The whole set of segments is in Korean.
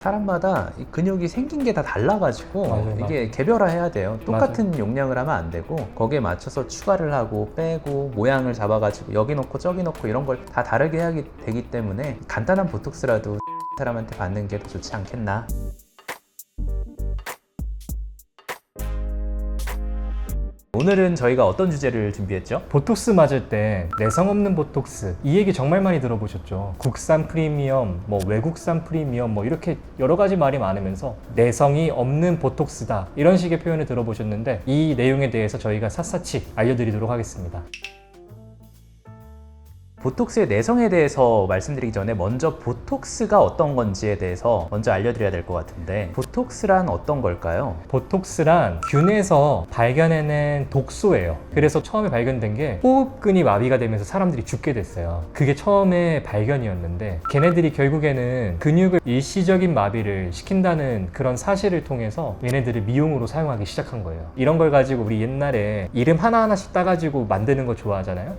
사람마다 이 근육이 생긴 게 다 달라가지고 맞아요, 이게 맞아요. 개별화해야 돼요. 똑같은 용량을 하면 안 되고 거기에 맞춰서 추가를 하고 빼고 모양을 잡아가지고 여기 놓고 저기 놓고 이런 걸 다 다르게 해야 되기 때문에 간단한 보톡스라도 사람한테 받는 게 더 좋지 않겠나. 오늘은 저희가 어떤 주제를 준비했죠? 보톡스 맞을 때 내성 없는 보톡스, 이 얘기 정말 많이 들어보셨죠? 국산 프리미엄, 외국산 프리미엄, 이렇게 여러 가지 말이 많으면서 내성이 없는 보톡스다, 이런 식의 표현을 들어보셨는데, 이 내용에 대해서 저희가 샅샅이 알려드리도록 하겠습니다. 보톡스의 내성에 대해서 말씀드리기 전에 먼저 보톡스가 어떤 건지에 대해서 먼저 알려드려야 될 것 같은데, 보톡스란 어떤 걸까요? 보톡스란 균에서 발견해낸 독소예요. 그래서 처음에 발견된 게 호흡근이 마비가 되면서 사람들이 죽게 됐어요. 그게 처음에 발견이었는데, 걔네들이 결국에는 근육을 일시적인 마비를 시킨다는 그런 사실을 통해서 얘네들을 미용으로 사용하기 시작한 거예요. 이런 걸 가지고 우리 옛날에 이름 하나하나씩 따가지고 만드는 거 좋아하잖아요.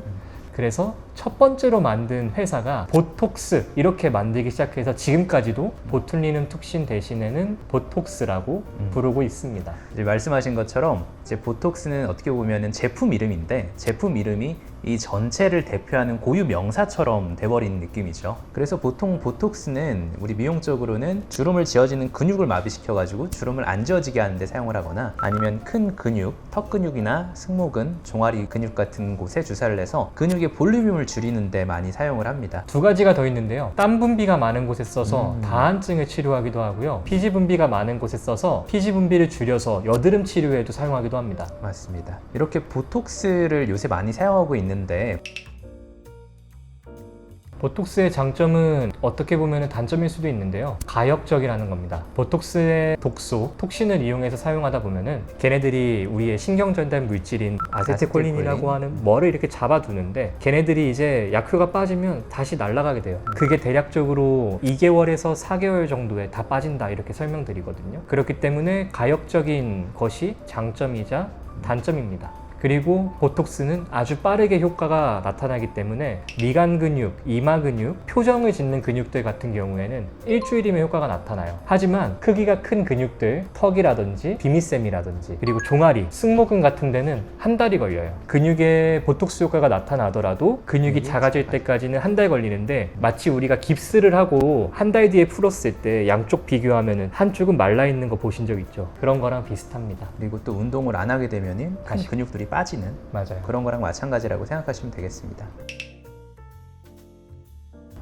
그래서 첫 번째로 만든 회사가 보톡스, 이렇게 만들기 시작해서 지금까지도 보툴리눔 툭신 대신에는 보톡스라고 부르고 있습니다. 이제 말씀하신 것처럼 이제 보톡스는 어떻게 보면은 제품 이름인데, 제품 이름이 이 전체를 대표하는 고유 명사처럼 돼버린 느낌이죠. 그래서 보통 보톡스는 우리 미용적으로는 주름을 지어지는 근육을 마비시켜가지고 주름을 안 지어지게 하는데 사용을 하거나, 아니면 큰 근육, 턱 근육이나 승모근, 종아리 근육 같은 곳에 주사를 해서 근육의 볼륨을 줄이는데 많이 사용을 합니다. 두 가지가 더 있는데요. 땀 분비가 많은 곳에 써서 다한증을 치료하기도 하고요. 피지 분비가 많은 곳에 써서 피지 분비를 줄여서 여드름 치료에도 사용하기도 합니다. 맞습니다. 이렇게 보톡스를 요새 많이 사용하고 있는데, 보톡스의 장점은 어떻게 보면 단점일 수도 있는데요. 가역적이라는 겁니다. 보톡스의 독소, 톡신을 이용해서 사용하다 보면은 걔네들이 우리의 신경전달 물질인 아세틸콜린이라고 하는 뭐를 이렇게 잡아두는데, 걔네들이 이제 약효가 빠지면 다시 날아가게 돼요. 그게 대략적으로 2개월에서 4개월 정도에 다 빠진다, 이렇게 설명드리거든요. 그렇기 때문에 가역적인 것이 장점이자 단점입니다. 그리고 보톡스는 아주 빠르게 효과가 나타나기 때문에 미간 근육, 이마 근육, 표정을 짓는 근육들 같은 경우에는 일주일이면 효과가 나타나요. 하지만 크기가 큰 근육들, 턱이라든지 비미셈이라든지 그리고 종아리, 승모근 같은 데는 한 달이 걸려요. 근육에 보톡스 효과가 나타나더라도 근육이 작아질 때까지는 한 달 걸리는데, 마치 우리가 깁스를 하고 한 달 뒤에 풀었을 때 양쪽 비교하면 한쪽은 말라있는 거 보신 적 있죠? 그런 거랑 비슷합니다. 그리고 또 운동을 안 하게 되면은 큰 근육들이 빠지는, 맞아요. 그런 거랑 마찬가지라고 생각하시면 되겠습니다.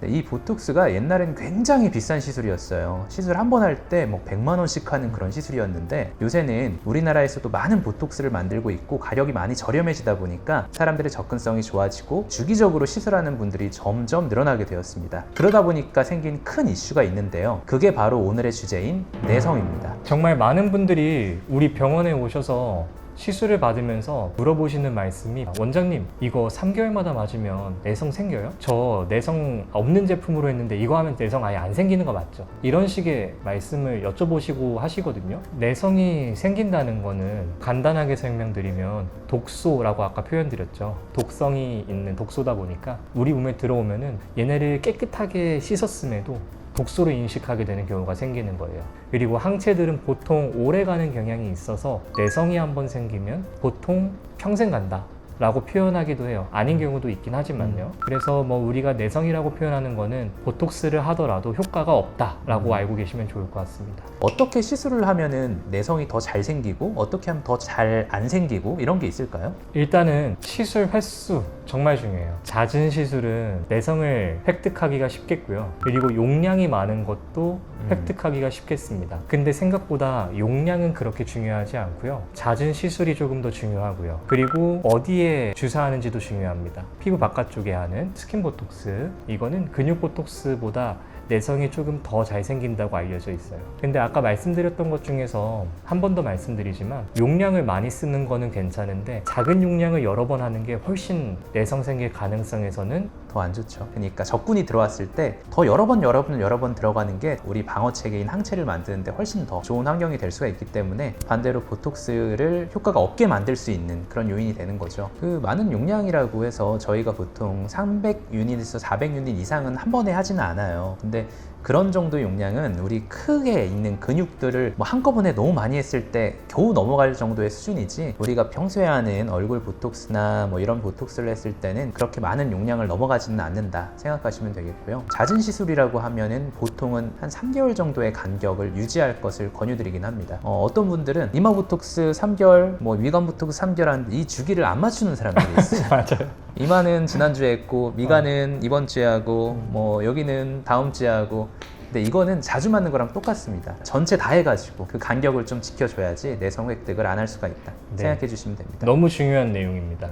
이 보톡스가 옛날엔 굉장히 비싼 시술이었어요. 시술 한 번 할 때 100만 원씩 하는 그런 시술이었는데, 요새는 우리나라에서도 많은 보톡스를 만들고 있고 가격이 많이 저렴해지다 보니까 사람들의 접근성이 좋아지고 주기적으로 시술하는 분들이 점점 늘어나게 되었습니다. 그러다 보니까 생긴 큰 이슈가 있는데요. 그게 바로 오늘의 주제인 내성입니다. 정말 많은 분들이 우리 병원에 오셔서 시술을 받으면서 물어보시는 말씀이, 원장님 이거 3개월마다 맞으면 내성 생겨요? 저 내성 없는 제품으로 했는데 이거 하면 내성 아예 안 생기는 거 맞죠? 이런 식의 말씀을 여쭤보시고 하시거든요. 내성이 생긴다는 거는 간단하게 설명드리면 독소라고 아까 표현드렸죠. 독성이 있는 독소다 보니까 우리 몸에 들어오면은 얘네를 깨끗하게 씻었음에도 독소로 인식하게 되는 경우가 생기는 거예요. 그리고 항체들은 보통 오래가는 경향이 있어서 내성이 한번 생기면 보통 평생 간다 라고 표현하기도 해요. 아닌 경우도 있긴 하지만요. 그래서 우리가 내성이라고 표현하는 거는 보톡스를 하더라도 효과가 없다라고 알고 계시면 좋을 것 같습니다. 어떻게 시술을 하면은 내성이 더 잘 생기고 어떻게 하면 더 잘 안 생기고 이런 게 있을까요? 일단은 시술 횟수 정말 중요해요. 잦은 시술은 내성을 획득하기가 쉽겠고요. 그리고 용량이 많은 것도 획득하기가 쉽겠습니다. 근데 생각보다 용량은 그렇게 중요하지 않고요. 잦은 시술이 조금 더 중요하고요. 그리고 어디에 주사하는지도 중요합니다. 피부 바깥쪽에 하는 스킨 보톡스, 이거는 근육 보톡스보다 내성이 조금 더 잘 생긴다고 알려져 있어요. 근데 아까 말씀드렸던 것 중에서 한 번 더 말씀드리지만, 용량을 많이 쓰는 거는 괜찮은데 작은 용량을 여러 번 하는 게 훨씬 내성 생길 가능성에서는 더 안 좋죠. 그러니까 적군이 들어왔을 때 더 여러 번 들어가는 게 우리 방어 체계인 항체를 만드는데 훨씬 더 좋은 환경이 될 수가 있기 때문에 반대로 보톡스를 효과가 없게 만들 수 있는 그런 요인이 되는 거죠. 그 많은 용량이라고 해서 저희가 보통 300유닛에서 400유닛 이상은 한 번에 하지는 않아요. 근데 그런 정도의 용량은 우리 크게 있는 근육들을 뭐 한꺼번에 너무 많이 했을 때 겨우 넘어갈 정도의 수준이지, 우리가 평소에 하는 얼굴 보톡스나 뭐 이런 보톡스를 했을 때는 그렇게 많은 용량을 넘어가지는 않는다 생각하시면 되겠고요. 잦은 시술이라고 하면은 보통은 한 3개월 정도의 간격을 유지할 것을 권유드리긴 합니다. 어떤 분들은 이마 보톡스 3개월, 뭐 위관 보톡스 3개월 하는데 이 주기를 안 맞추는 사람들이 있어요. 맞아요. 이마는 지난주에 했고 미간은 이번 주에 하고 뭐 여기는 다음 주에 하고, 근데 이거는 자주 맞는 거랑 똑같습니다. 전체 다 해가지고 그 간격을 좀 지켜줘야지 내성 획득을 안 할 수가 있다 생각해 주시면 됩니다. 너무 중요한 내용입니다.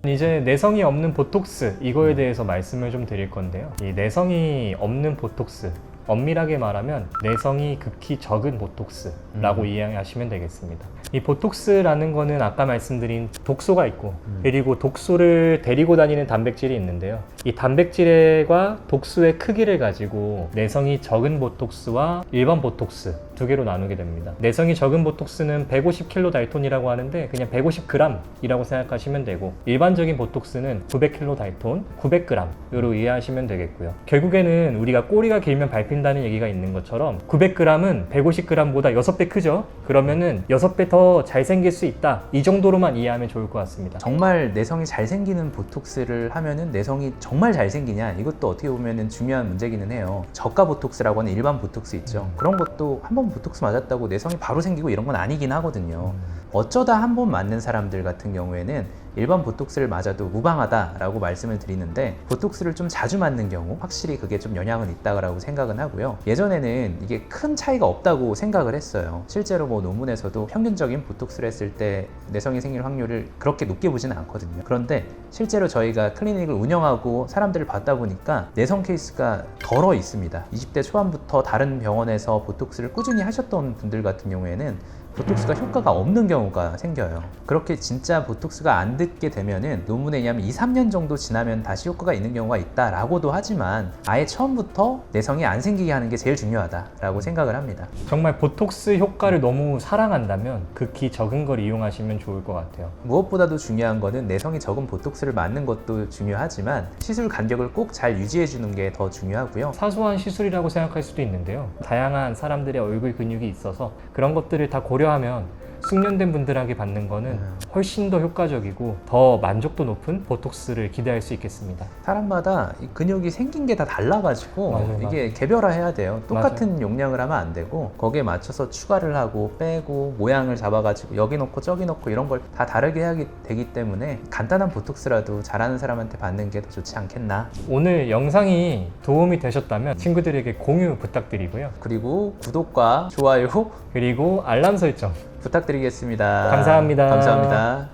이제 내성이 없는 보톡스, 이거에 대해서 말씀을 좀 드릴 건데요. 이 내성이 없는 보톡스, 엄밀하게 말하면 내성이 극히 적은 보톡스라고 이해하시면 되겠습니다. 이 보톡스라는 거는 아까 말씀드린 독소가 있고 그리고 독소를 데리고 다니는 단백질이 있는데요. 이 단백질과 독소의 크기를 가지고 내성이 적은 보톡스와 일반 보톡스 두 개로 나누게 됩니다. 내성이 적은 보톡스는 150kilo 달톤이라고 하는데 그냥 150g이라고 생각하시면 되고, 일반적인 보톡스는 900kilo 달톤, 900g으로 이해하시면 되겠고요. 결국에는 우리가 꼬리가 길면 밟힌다는 얘기가 있는 것처럼 900g은 150g보다 6배 크죠? 그러면은 6배 더 잘생길 수 있다, 이 정도로만 이해하면 좋을 것 같습니다. 정말 내성이 잘 생기는 보톡스를 하면은 내성이 정말 잘 생기냐, 이것도 어떻게 보면은 중요한 문제기는 해요. 저가 보톡스라고 하는 일반 보톡스 있죠. 그런 것도 한 번 보톡스 맞았다고 내성이 바로 생기고 이런 건 아니긴 하거든요. 어쩌다 한 번 맞는 사람들 같은 경우에는 일반 보톡스를 맞아도 무방하다라고 말씀을 드리는데, 보톡스를 좀 자주 맞는 경우 확실히 그게 좀 영향은 있다고 생각은 하고요. 예전에는 이게 큰 차이가 없다고 생각을 했어요. 실제로 뭐 논문에서도 평균적인 보톡스를 했을 때 내성이 생길 확률을 그렇게 높게 보지는 않거든요. 그런데 실제로 저희가 클리닉을 운영하고 사람들을 봤다 보니까 내성 케이스가 덜어 있습니다. 20대 초반부터 다른 병원에서 보톡스를 꾸준히 하셨던 분들 같은 경우에는 보톡스가 효과가 없는 경우가 생겨요. 그렇게 진짜 보톡스가 안 듣게 되면은 논문에 의하면 2, 3년 정도 지나면 다시 효과가 있는 경우가 있다라고도 하지만, 아예 처음부터 내성이 안 생기게 하는 게 제일 중요하다라고 생각을 합니다. 정말 보톡스 효과를 너무 사랑한다면 극히 적은 걸 이용하시면 좋을 것 같아요. 무엇보다도 중요한 거는 내성이 적은 보톡스를 맞는 것도 중요하지만 시술 간격을 꼭 잘 유지해 주는 게 더 중요하고요. 사소한 시술이라고 생각할 수도 있는데요. 다양한 사람들의 얼굴 근육이 있어서 그런 것들을 다 고려하면 숙련된 분들에게 받는 거는 훨씬 더 효과적이고 더 만족도 높은 보톡스를 기대할 수 있겠습니다. 사람마다 이 근육이 생긴 게 다 달라가지고 맞아요, 이게 맞아요. 개별화해야 돼요. 똑같은 맞아요. 용량을 하면 안 되고 거기에 맞춰서 추가를 하고 빼고 모양을 잡아가지고 여기 넣고 저기 넣고 이런 걸 다 다르게 하게 되기 때문에 간단한 보톡스라도 잘하는 사람한테 받는 게 더 좋지 않겠나. 오늘 영상이 도움이 되셨다면 친구들에게 공유 부탁드리고요. 그리고 구독과 좋아요 그리고 알람 설정 부탁드리겠습니다. 감사합니다. 감사합니다.